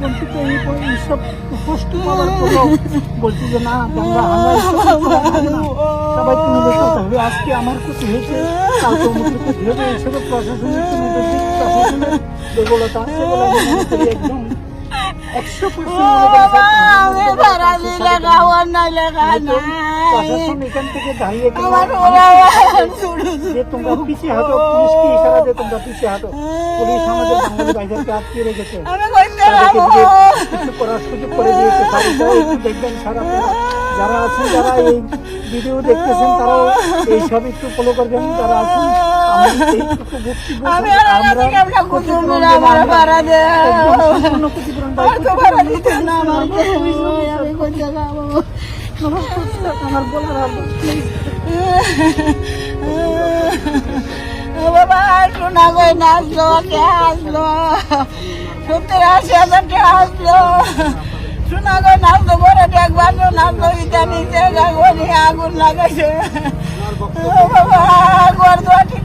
বঞ্চিত এইসব কষ্ট পাওয়ার পরেও বলছি যে না তোমরা সবাই তুমি দেখতে হবে। আজকে আমার কিছু হয়েছে, কালকে অমুক কিছু হবে, এইসব প্রশাসনের প্রশাসনের দুর্বলতা আছে বলে আমি মনে করি একদম 100% প্রশাসন এখান থেকে দাঁড়িয়ে যে তোমরা পিছিয়ে হাঁটো, পুলিশকে ইশারা দিয়ে তোমরা পিছিয়ে হাঁটো। পুলিশ আমাদের বাঙালি ভাইদেরকে আটকে রেখেছে, কিছু করার সুযোগ করে দিয়েছে। একটু দেখবেন সারা যারা আছেন, যারা এই ভিডিও দেখতেছেন তারাও এইসব একটু ফলো করবেন। যারা আছেন আমার বলার বাবা শোনা গই নাচলো, কে আসলো 70-80 হাজার আসলো, শোনা গই নাচলো, বড় ট্যাগ বাজলো, নাচলো ইটা নিচে আগুন লাগাইছে বাবা, ঘর দোয়া ঠিক